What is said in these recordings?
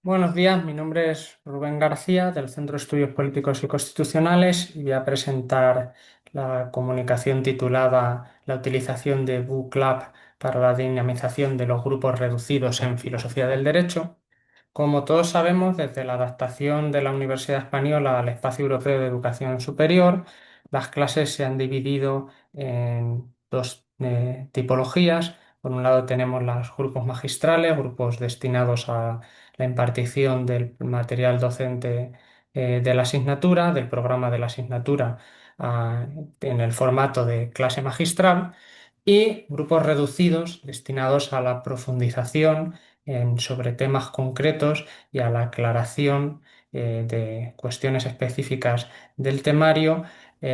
Buenos días, mi nombre es Rubén García del Centro de Estudios Políticos y Constitucionales y voy a presentar la comunicación titulada La utilización de BookLab para la dinamización de los grupos reducidos en filosofía del derecho. Como todos sabemos, desde la adaptación de la Universidad Española al Espacio Europeo de Educación Superior, las clases se han dividido en dos tipologías. Por un lado tenemos los grupos magistrales, grupos destinados a la impartición del material docente de la asignatura, del programa de la asignatura, en el formato de clase magistral, y grupos reducidos destinados a la profundización sobre temas concretos y a la aclaración de cuestiones específicas del temario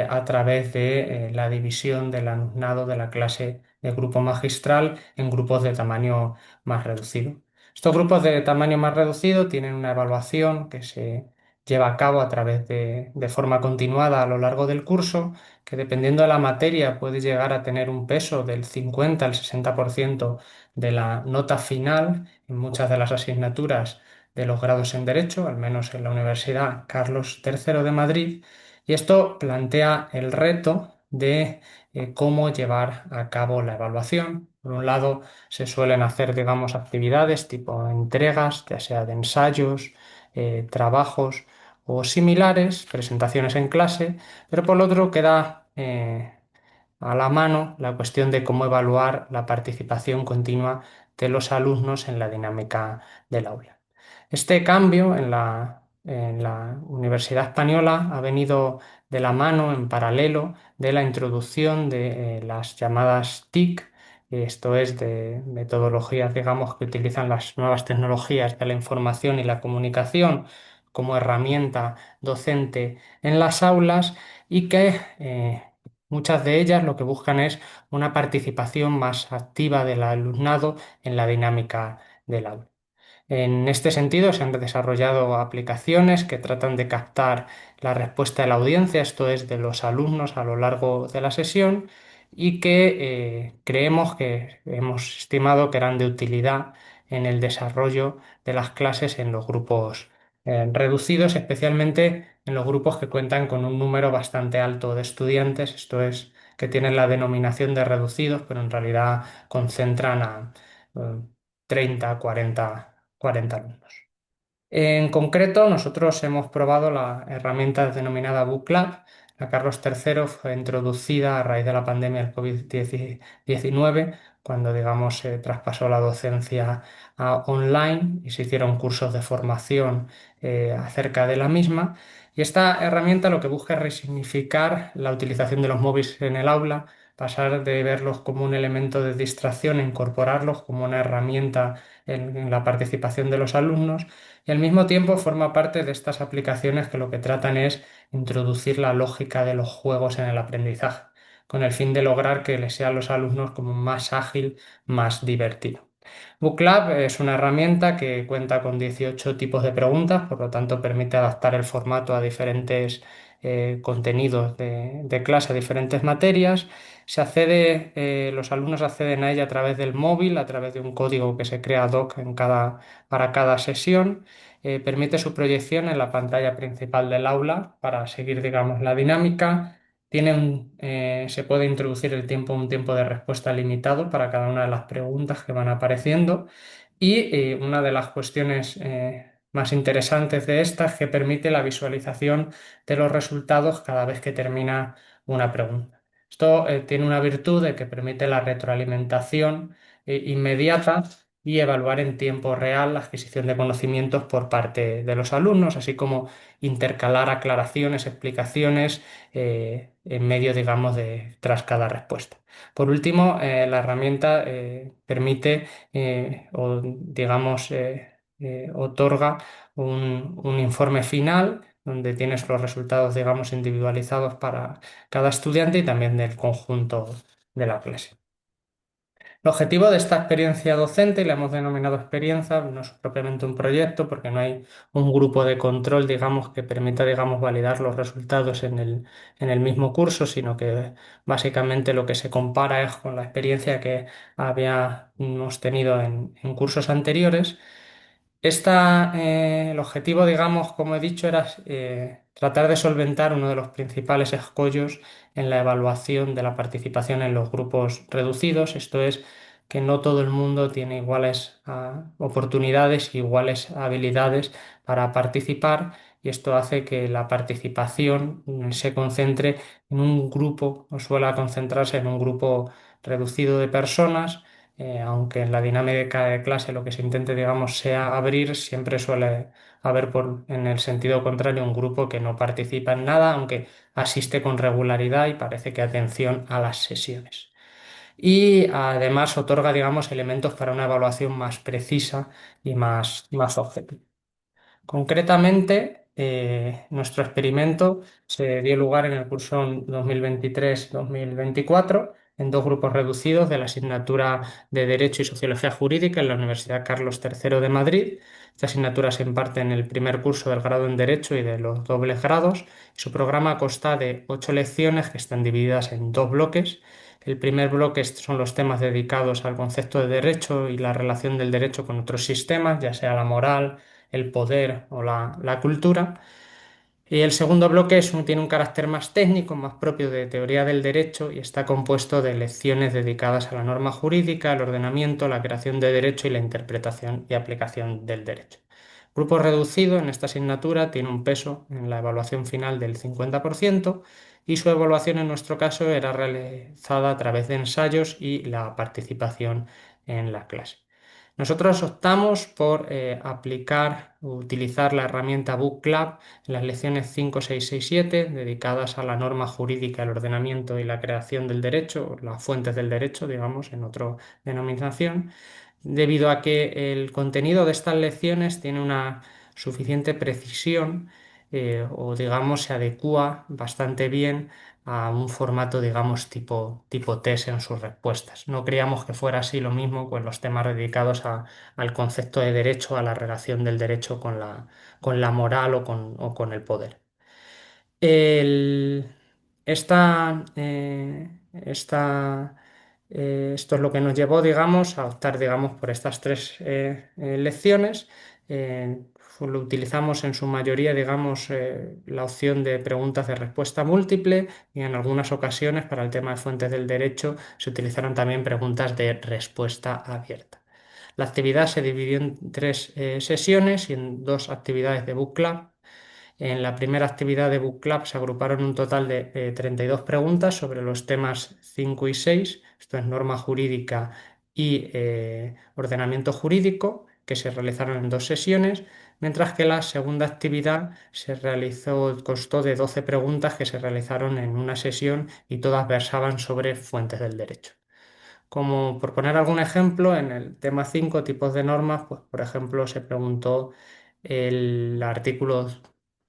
a través de la división del alumnado de la clase de grupo magistral en grupos de tamaño más reducido. Estos grupos de tamaño más reducido tienen una evaluación que se lleva a cabo a través de forma continuada a lo largo del curso, que dependiendo de la materia puede llegar a tener un peso del 50 al 60% de la nota final en muchas de las asignaturas de los grados en Derecho, al menos en la Universidad Carlos III de Madrid, y esto plantea el reto de cómo llevar a cabo la evaluación. Por un lado, se suelen hacer, digamos, actividades tipo entregas, ya sea de ensayos, trabajos o similares, presentaciones en clase, pero por otro queda a la mano la cuestión de cómo evaluar la participación continua de los alumnos en la dinámica del aula. Este cambio en la Universidad Española ha venido de la mano, en paralelo, de la introducción de las llamadas TIC, esto es de metodologías, digamos, que utilizan las nuevas tecnologías de la información y la comunicación como herramienta docente en las aulas y que muchas de ellas lo que buscan es una participación más activa del alumnado en la dinámica del aula. En este sentido, se han desarrollado aplicaciones que tratan de captar la respuesta de la audiencia, esto es, de los alumnos a lo largo de la sesión, y que creemos que hemos estimado que eran de utilidad en el desarrollo de las clases en los grupos reducidos, especialmente en los grupos que cuentan con un número bastante alto de estudiantes, esto es, que tienen la denominación de reducidos, pero en realidad concentran a eh, 30, 40 alumnos. En concreto, nosotros hemos probado la herramienta denominada BookLab. La Carlos III fue introducida a raíz de la pandemia del COVID-19, cuando, digamos, se traspasó la docencia a online y se hicieron cursos de formación acerca de la misma. Y esta herramienta lo que busca es resignificar la utilización de los móviles en el aula, pasar de verlos como un elemento de distracción e incorporarlos como una herramienta en la participación de los alumnos, y al mismo tiempo forma parte de estas aplicaciones que lo que tratan es introducir la lógica de los juegos en el aprendizaje, con el fin de lograr que les sea a los alumnos como más ágil, más divertido. BookLab es una herramienta que cuenta con 18 tipos de preguntas, por lo tanto permite adaptar el formato a diferentes contenidos de clase, a diferentes materias. Los alumnos acceden a ella a través del móvil, a través de un código que se crea ad hoc para cada sesión. Permite su proyección en la pantalla principal del aula para seguir, digamos, la dinámica. Se puede introducir un tiempo de respuesta limitado para cada una de las preguntas que van apareciendo. Y una de las cuestiones más interesantes de esta es que permite la visualización de los resultados cada vez que termina una pregunta. Esto tiene una virtud de que permite la retroalimentación inmediata y evaluar en tiempo real la adquisición de conocimientos por parte de los alumnos, así como intercalar aclaraciones, explicaciones en medio, digamos, tras cada respuesta. Por último, la herramienta permite o, digamos, otorga un informe final donde tienes los resultados, digamos, individualizados para cada estudiante y también del conjunto de la clase. El objetivo de esta experiencia docente, y la hemos denominado experiencia, no es propiamente un proyecto porque no hay un grupo de control, digamos, que permita, digamos, validar los resultados en el mismo curso, sino que básicamente lo que se compara es con la experiencia que habíamos tenido en cursos anteriores. El objetivo, digamos, como he dicho, era tratar de solventar uno de los principales escollos en la evaluación de la participación en los grupos reducidos. Esto es que no todo el mundo tiene iguales oportunidades, iguales habilidades para participar, y esto hace que la participación se concentre en un grupo o suele concentrarse en un grupo reducido de personas. Aunque en la dinámica de clase lo que se intente, digamos, sea abrir, siempre suele haber en el sentido contrario un grupo que no participa en nada, aunque asiste con regularidad y parece que atención a las sesiones. Y además otorga, digamos, elementos para una evaluación más precisa y más objetiva. Concretamente, nuestro experimento se dio lugar en el curso 2023-2024 en dos grupos reducidos de la asignatura de Derecho y Sociología Jurídica en la Universidad Carlos III de Madrid. Esta asignatura se imparte en el primer curso del grado en Derecho y de los dobles grados. Su programa consta de 8 lecciones que están divididas en dos bloques. El primer bloque son los temas dedicados al concepto de derecho y la relación del derecho con otros sistemas, ya sea la moral, el poder o la cultura. Y el segundo bloque tiene un carácter más técnico, más propio de teoría del derecho, y está compuesto de lecciones dedicadas a la norma jurídica, el ordenamiento, la creación de derecho y la interpretación y aplicación del derecho. Grupo reducido en esta asignatura tiene un peso en la evaluación final del 50%, y su evaluación en nuestro caso era realizada a través de ensayos y la participación en la clase. Nosotros optamos por utilizar la herramienta Book Club en las lecciones 5, 6, 6, 7, dedicadas a la norma jurídica, el ordenamiento y la creación del derecho, las fuentes del derecho, digamos, en otra denominación, debido a que el contenido de estas lecciones tiene una suficiente precisión, o digamos se adecúa bastante bien a un formato, digamos, tipo test en sus respuestas. No creíamos que fuera así lo mismo con los temas dedicados al concepto de derecho, a la relación del derecho con la moral o con el poder. El- esta, esto es lo que nos llevó, digamos, a optar, digamos, por estas tres lecciones. Lo utilizamos en su mayoría, digamos, la opción de preguntas de respuesta múltiple, y en algunas ocasiones, para el tema de fuentes del derecho, se utilizaron también preguntas de respuesta abierta. La actividad se dividió en tres sesiones y en dos actividades de book club. En la primera actividad de Book Club se agruparon un total de 32 preguntas sobre los temas 5 y 6, esto es norma jurídica y ordenamiento jurídico, que se realizaron en dos sesiones, mientras que la segunda actividad constó de 12 preguntas que se realizaron en una sesión, y todas versaban sobre fuentes del derecho. Como por poner algún ejemplo, en el tema 5 tipos de normas, pues por ejemplo se preguntó el artículo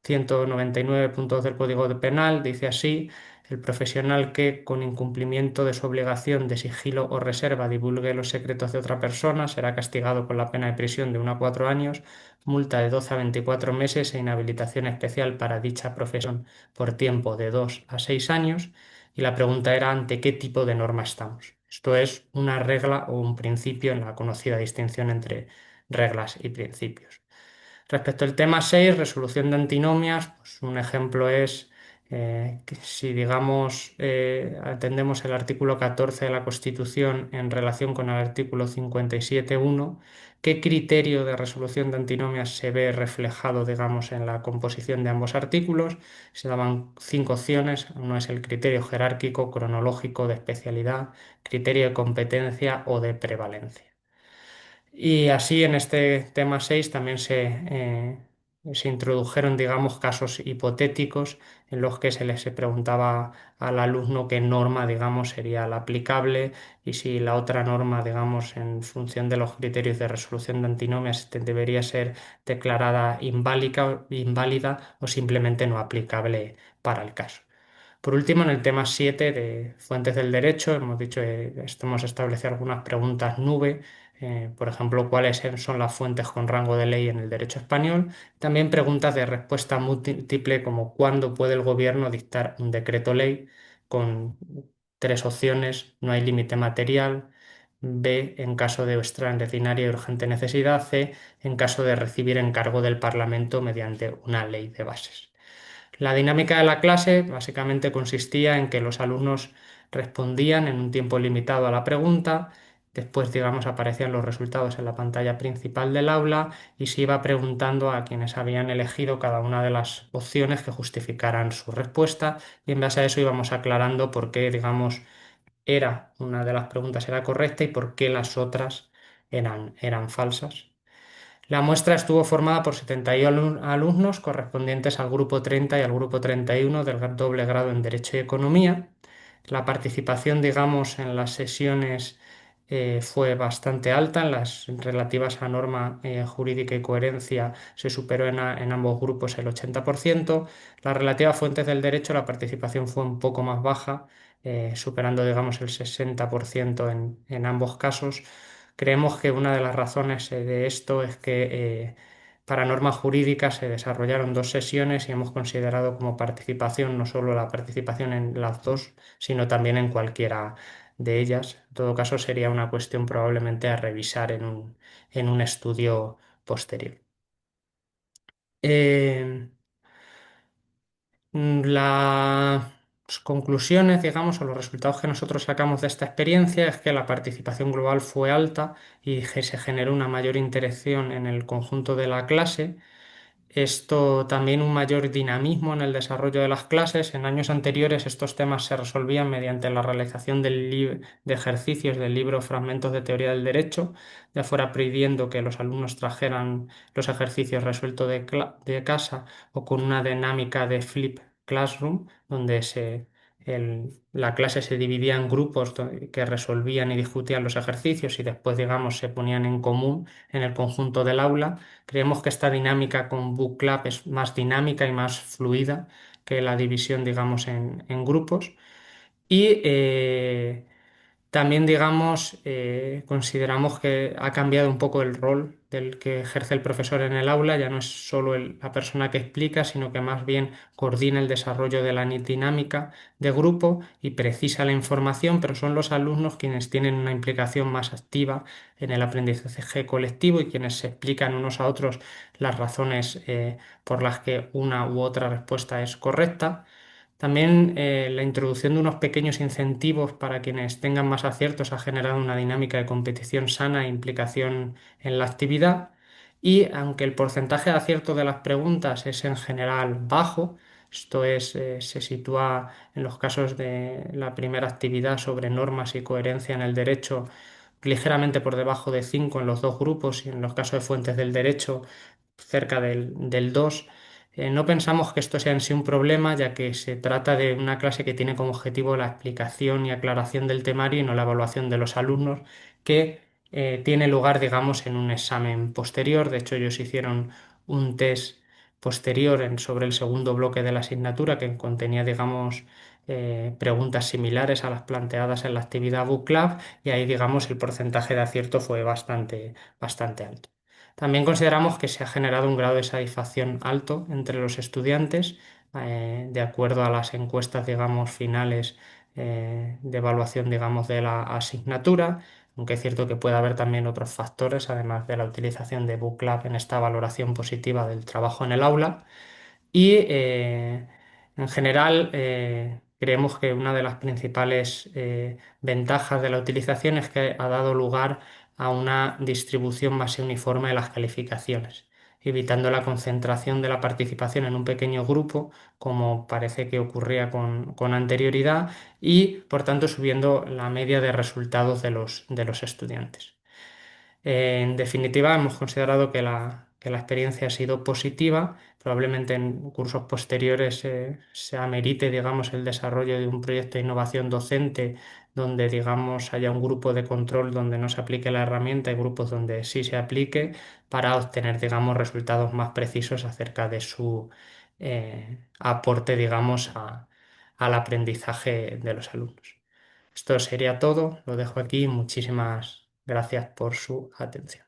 199 puntos del Código Penal, dice así: el profesional que, con incumplimiento de su obligación de sigilo o reserva, divulgue los secretos de otra persona, será castigado con la pena de prisión de 1 a 4 años, multa de 12 a 24 meses e inhabilitación especial para dicha profesión por tiempo de 2 a 6 años. Y la pregunta era: ¿ante qué tipo de norma estamos? Esto es una regla o un principio en la conocida distinción entre reglas y principios. Respecto al tema 6, resolución de antinomias, pues un ejemplo es que si, digamos, atendemos el artículo 14 de la Constitución en relación con el artículo 57.1, ¿qué criterio de resolución de antinomias se ve reflejado, digamos, en la composición de ambos artículos? Se daban 5 opciones. Uno es el criterio jerárquico, cronológico, de especialidad, criterio de competencia o de prevalencia. Y así en este tema 6 también se introdujeron, digamos, casos hipotéticos en los que se preguntaba al alumno qué norma, digamos, sería la aplicable, y si la otra norma, digamos, en función de los criterios de resolución de antinomias, debería ser declarada inválida o simplemente no aplicable para el caso. Por último, en el tema 7 de fuentes del derecho, hemos dicho hemos establecido algunas preguntas nube, por ejemplo, cuáles son las fuentes con rango de ley en el derecho español. También preguntas de respuesta múltiple, como cuándo puede el gobierno dictar un decreto ley, con tres opciones: no hay límite material, B, en caso de extraordinaria y urgente necesidad, C, en caso de recibir encargo del Parlamento mediante una ley de bases. La dinámica de la clase básicamente consistía en que los alumnos respondían en un tiempo limitado a la pregunta, después, digamos, aparecían los resultados en la pantalla principal del aula y se iba preguntando a quienes habían elegido cada una de las opciones que justificaran su respuesta y en base a eso íbamos aclarando por qué, digamos, era una de las preguntas era correcta y por qué las otras eran falsas. La muestra estuvo formada por 71 alumnos correspondientes al grupo 30 y al grupo 31 del doble grado en Derecho y Economía. La participación, digamos, en las sesiones fue bastante alta. En las relativas a norma jurídica y coherencia se superó en ambos grupos el 80%. Las relativas a fuentes del derecho, la participación fue un poco más baja, superando, digamos, el 60% en ambos casos. Creemos que una de las razones de esto es que para normas jurídicas se desarrollaron dos sesiones y hemos considerado como participación no solo la participación en las dos, sino también en cualquiera de ellas. En todo caso, sería una cuestión probablemente a revisar en un estudio posterior. Eh, Las conclusiones, digamos, o los resultados que nosotros sacamos de esta experiencia es que la participación global fue alta y que se generó una mayor interacción en el conjunto de la clase. Esto también un mayor dinamismo en el desarrollo de las clases. En años anteriores estos temas se resolvían mediante la realización de ejercicios del libro Fragmentos de Teoría del Derecho, ya fuera pidiendo que los alumnos trajeran los ejercicios resueltos de casa o con una dinámica de flip classroom, donde la clase se dividía en grupos que resolvían y discutían los ejercicios y después, digamos, se ponían en común en el conjunto del aula. Creemos que esta dinámica con Book Club es más dinámica y más fluida que la división, digamos, en grupos. Y también, digamos, consideramos que ha cambiado un poco el rol del que ejerce el profesor en el aula. Ya no es solo la persona que explica, sino que más bien coordina el desarrollo de la dinámica de grupo y precisa la información, pero son los alumnos quienes tienen una implicación más activa en el aprendizaje colectivo y quienes se explican unos a otros las razones por las que una u otra respuesta es correcta. También la introducción de unos pequeños incentivos para quienes tengan más aciertos ha generado una dinámica de competición sana e implicación en la actividad. Y aunque el porcentaje de acierto de las preguntas es en general bajo, esto es, se sitúa en los casos de la primera actividad sobre normas y coherencia en el derecho ligeramente por debajo de 5 en los dos grupos y en los casos de fuentes del derecho cerca del 2. No pensamos que esto sea en sí un problema, ya que se trata de una clase que tiene como objetivo la explicación y aclaración del temario y no la evaluación de los alumnos, que tiene lugar, digamos, en un examen posterior. De hecho, ellos hicieron un test posterior sobre el segundo bloque de la asignatura que contenía, digamos, preguntas similares a las planteadas en la actividad Book Club y ahí, digamos, el porcentaje de acierto fue bastante alto. También consideramos que se ha generado un grado de satisfacción alto entre los estudiantes, de acuerdo a las encuestas, digamos, finales de evaluación, digamos, de la asignatura, aunque es cierto que puede haber también otros factores, además de la utilización de Book Club en esta valoración positiva del trabajo en el aula. Y en general creemos que una de las principales ventajas de la utilización es que ha dado lugar a una distribución más uniforme de las calificaciones, evitando la concentración de la participación en un pequeño grupo, como parece que ocurría con anterioridad, y por tanto subiendo la media de resultados de los estudiantes. En definitiva, hemos considerado que la experiencia ha sido positiva. Probablemente en cursos posteriores se amerite, digamos, el desarrollo de un proyecto de innovación docente donde, digamos, haya un grupo de control donde no se aplique la herramienta y grupos donde sí se aplique para obtener, digamos, resultados más precisos acerca de su aporte, digamos, al aprendizaje de los alumnos. Esto sería todo, lo dejo aquí. Muchísimas gracias por su atención.